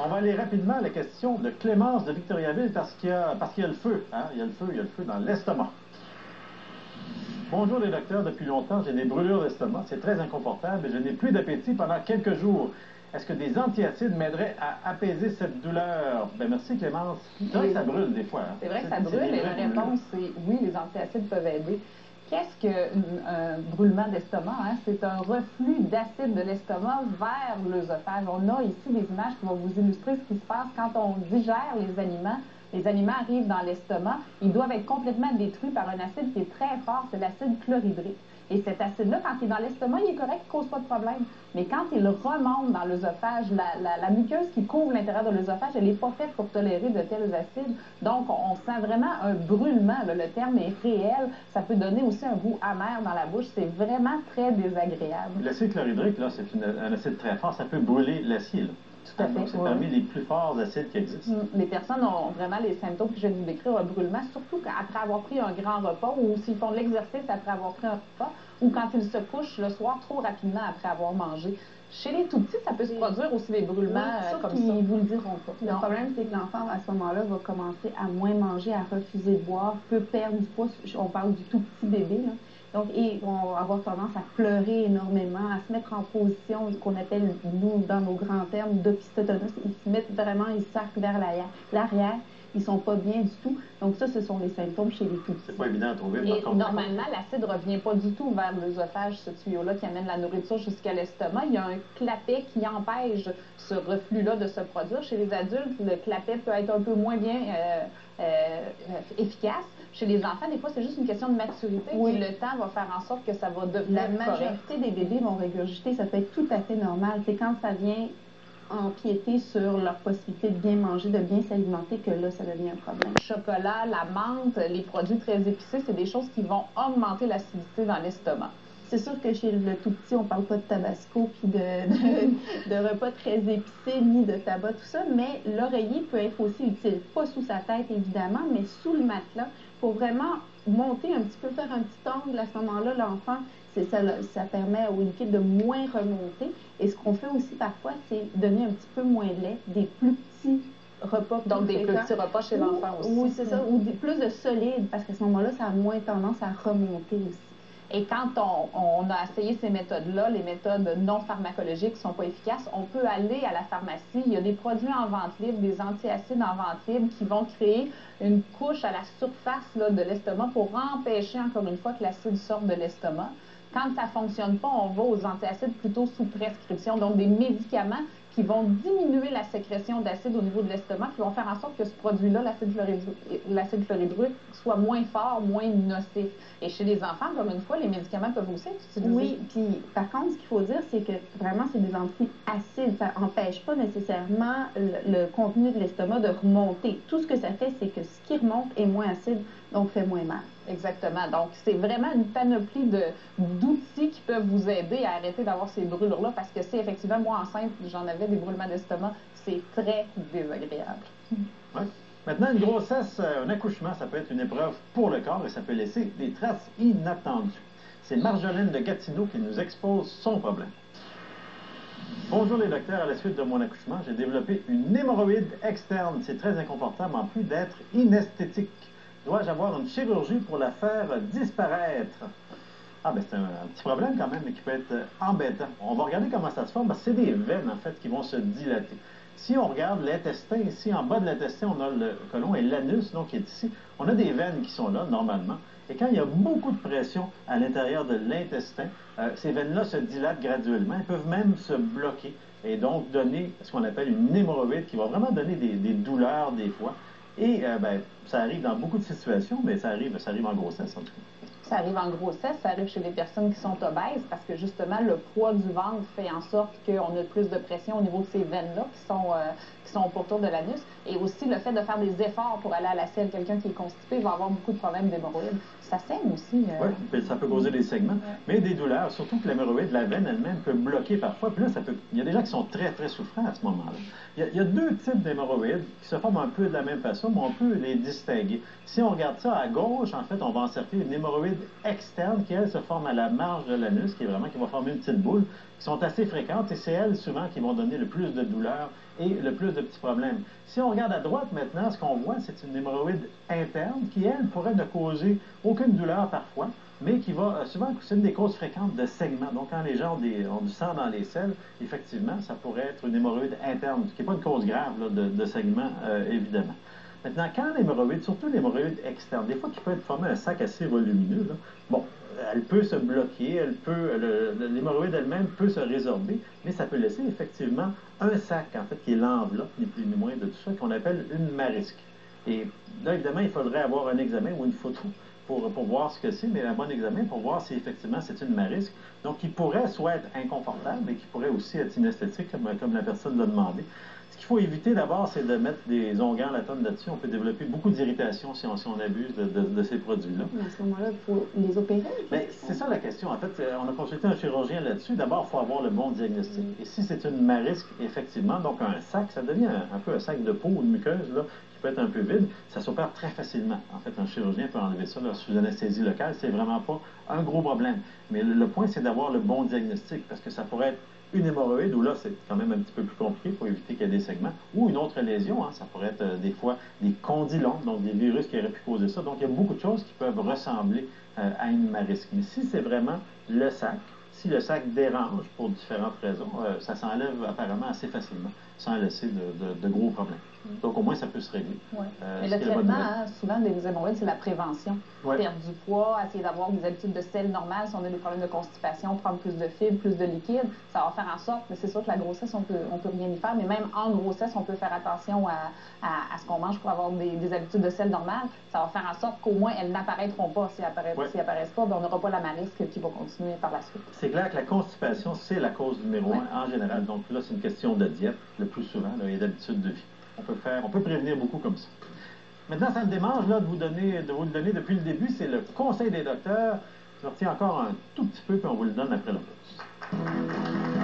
on va aller rapidement à la question de Clémence de Victoriaville parce qu'il y a le feu. Hein? Il y a le feu dans l'estomac. Bonjour les docteurs, depuis longtemps j'ai des brûlures d'estomac, c'est très inconfortable et je n'ai plus d'appétit pendant quelques jours. Est-ce que des antiacides m'aideraient à apaiser cette douleur? Ben merci Clémence. C'est vrai que ça brûle des fois. Hein? C'est vrai que ça brûle et la réponse c'est oui, les antiacides peuvent aider. Qu'est-ce qu'un brûlement d'estomac? Hein? C'est un reflux d'acide de l'estomac vers l'œsophage. On a ici des images qui vont vous illustrer ce qui se passe quand on digère les aliments. Les aliments arrivent dans l'estomac, ils doivent être complètement détruits par un acide qui est très fort, c'est l'acide chlorhydrique. Et cet acide-là, quand il est dans l'estomac, il est correct, il ne cause pas de problème. Mais quand il remonte dans l'œsophage, la muqueuse qui couvre l'intérieur de l'œsophage, elle n'est pas faite pour tolérer de tels acides. Donc, on sent vraiment un brûlement. Là. Le terme est réel. Ça peut donner aussi un goût amer dans la bouche. C'est vraiment très désagréable. L'acide chlorhydrique, là, c'est un acide très fort. Ça peut brûler l'acier. Tout à fait. C'est parmi les plus forts acides qui existent. Les personnes ont vraiment les symptômes que je viens de vous décrire, un brûlement, surtout après avoir pris un grand repas ou s'ils font de l'exercice après avoir pris un repas ou quand ils se couchent le soir trop rapidement après avoir mangé. Chez les tout-petits, ça peut se produire aussi des brûlements comme ça. Ils vous le diront pas. Le problème, c'est que l'enfant, à ce moment-là, va commencer à moins manger, à refuser de boire, peut perdre du poids. On parle du tout petit bébé, là. Donc, ils vont avoir tendance à pleurer énormément, à se mettre en position, ce qu'on appelle, nous, dans nos grands termes, d'opistotonus. Ils se mettent vraiment, ils s'arquent vers l'arrière. Ils sont pas bien du tout. Donc, ça, ce sont les symptômes chez les tout-petits. C'est pas évident à trouver. Et normalement, l'acide ne revient pas du tout vers l'œsophage, ce tuyau-là qui amène la nourriture jusqu'à l'estomac. Il y a un clapet qui empêche ce reflux-là de se produire. Chez les adultes, le clapet peut être un peu moins bien efficace. Chez les enfants, des fois, c'est juste une question de maturité. Oui. Et le temps va faire en sorte que ça va devenir La majorité des bébés vont régurgiter. Ça peut être tout à fait normal. C'est quand ça vient empiéter sur leur possibilité de bien manger, de bien s'alimenter, que là, ça devient un problème. Le chocolat, la menthe, les produits très épicés, c'est des choses qui vont augmenter l'acidité dans l'estomac. C'est sûr que chez le tout petit, on parle pas de tabasco puis de repas très épicés ni de tabac, tout ça, mais l'oreiller peut être aussi utile. Pas sous sa tête, évidemment, mais sous le matelas pour vraiment monter un petit peu, faire un petit angle à ce moment-là, l'enfant, ça permet au liquide de moins remonter. Et ce qu'on fait aussi parfois, c'est donner un petit peu moins de lait, des plus petits repas. Donc des plus petits repas chez l'enfant aussi. Oui, c'est ça, ou plus de solide, parce qu'à ce moment-là, ça a moins tendance à remonter aussi. Et quand on a essayé ces méthodes-là, les méthodes non pharmacologiques qui ne sont pas efficaces, on peut aller à la pharmacie. Il y a des produits en vente libre, des antiacides en vente libre qui vont créer une couche à la surface là, de l'estomac pour empêcher, encore une fois, que l'acide sorte de l'estomac. Quand ça ne fonctionne pas, on va aux antiacides plutôt sous prescription, donc des médicaments qui vont diminuer la sécrétion d'acide au niveau de l'estomac, qui vont faire en sorte que ce produit-là, l'acide chlorhydrique, soit moins fort, moins nocif. Et chez les enfants, comme une fois, les médicaments peuvent aussi être utilisés. Oui, puis par contre, ce qu'il faut dire, c'est que vraiment, c'est des antiacides. Ça n'empêche pas nécessairement le contenu de l'estomac de remonter. Tout ce que ça fait, c'est que ce qui remonte est moins acide, donc fait moins mal. Exactement. Donc, c'est vraiment une panoplie d'outils qui peuvent vous aider à arrêter d'avoir ces brûlures-là parce que c'est effectivement, moi, enceinte, j'en avais des brûlements d'estomac. C'est très désagréable. Oui. Maintenant, une grossesse, un accouchement, ça peut être une épreuve pour le corps et ça peut laisser des traces inattendues. C'est Marjolaine de Gatineau qui nous expose son problème. Bonjour les docteurs, à la suite de mon accouchement, j'ai développé une hémorroïde externe. C'est très inconfortable en plus d'être inesthétique. Dois-je avoir une chirurgie pour la faire disparaître? Ah, ben c'est un petit problème quand même, mais qui peut être embêtant. On va regarder comment ça se forme. C'est des veines, en fait, qui vont se dilater. Si on regarde l'intestin, ici, en bas de l'intestin, on a le côlon et l'anus, donc, qui est ici. On a des veines qui sont là, normalement. Et quand il y a beaucoup de pression à l'intérieur de l'intestin, ces veines-là se dilatent graduellement. Elles peuvent même se bloquer et donc donner ce qu'on appelle une hémorroïde qui va vraiment donner des douleurs des fois. Et ben, ça arrive dans beaucoup de situations, mais ça arrive en grossesse en tout cas. Ça arrive en grossesse, ça arrive chez les personnes qui sont obèses parce que justement le poids du ventre fait en sorte qu'on a plus de pression au niveau de ces veines-là qui sont autour de l'anus. Et aussi le fait de faire des efforts pour aller à la selle. Quelqu'un qui est constipé va avoir beaucoup de problèmes d'hémorroïdes. Ça saigne aussi. Oui, ça peut causer des saignements, mais des douleurs, surtout que l'hémorroïde, la veine elle-même peut bloquer parfois. Puis là, il y a des gens qui sont très, très souffrants à ce moment-là. Il y a deux types d'hémorroïdes qui se forment un peu de la même façon, mais on peut les distinguer. Si on regarde ça à gauche, en fait, on va encercler une hémorroïde hémorroïdes externes qui, elles, se forment à la marge de l'anus, qui va former une petite boule, qui sont assez fréquentes, et c'est elles, souvent, qui vont donner le plus de douleur et le plus de petits problèmes. Si on regarde à droite, maintenant, ce qu'on voit, c'est une hémorroïde interne qui, elle, pourrait ne causer aucune douleur parfois, mais qui va souvent, c'est une des causes fréquentes de saignements. Donc, quand les gens ont du sang dans les selles, effectivement, ça pourrait être une hémorroïde interne, ce qui n'est pas une cause grave là, de saignement, évidemment. Maintenant, quand l'hémorroïde, surtout l'hémorroïde externe, des fois qui peut être formé un sac assez volumineux, là, bon, elle peut se bloquer, l'hémorroïde elle-même peut se résorber, mais ça peut laisser effectivement un sac, en fait, qui est l'enveloppe, ni plus ni moins de tout ça, qu'on appelle une marisque. Et là, évidemment, il faudrait avoir un examen ou une photo pour voir ce que c'est, mais un bon examen pour voir si effectivement c'est une marisque. Donc, qui pourrait soit être inconfortable, mais qui pourrait aussi être inesthétique, comme la personne l'a demandé. Ce qu'il faut éviter d'abord, c'est de mettre des onguents à la tonne là-dessus. On peut développer beaucoup d'irritation si on abuse de ces produits-là. À ce moment-là, il faut les opérer? Mais c'est ça la question. En fait, on a consulté un chirurgien là-dessus. D'abord, il faut avoir le bon diagnostic. Et si c'est une marisque, effectivement, donc un sac, ça devient un peu un sac de peau ou de muqueuse, là, qui peut être un peu vide, ça s'opère très facilement. En fait, un chirurgien peut enlever ça là, sous anesthésie locale. C'est vraiment pas un gros problème. Mais le point, c'est d'avoir le bon diagnostic, parce que ça pourrait être une hémorroïde, où là, c'est quand même un petit peu plus compliqué pour éviter qu'il y ait des segments, ou une autre lésion, hein, ça pourrait être des fois des condylomes, donc des virus qui auraient pu causer ça. Donc, il y a beaucoup de choses qui peuvent ressembler à une marisque. Mais si c'est vraiment le sac, si le sac dérange pour différentes raisons, ça s'enlève apparemment assez facilement, sans laisser de gros problèmes. Donc, au moins, ça peut se régler. Ouais. Mais le traitement, hein, souvent, des hémorroïdes, c'est la prévention. Ouais. Perdre du poids, essayer d'avoir des habitudes de sel normales. Si on a des problèmes de constipation, prendre plus de fibres, plus de liquide, ça va faire en sorte, mais c'est sûr que la grossesse, on peut rien y faire, mais même en grossesse, on peut faire attention à ce qu'on mange pour avoir des habitudes de sel normales. Ça va faire en sorte qu'au moins, elles n'apparaîtront pas. Si elles apparaissent pas, ben, on n'aura pas la marisque qui va continuer par la suite. C'est clair que la constipation, c'est la cause numéro 1 en général. Donc là, c'est une question de diète, le plus souvent, là, et d'habitude de vie. On peut prévenir beaucoup comme ça. Maintenant, ça me démange là, de vous le donner depuis le début, c'est le conseil des docteurs. Je retiens encore un tout petit peu, puis on vous le donne après la pause.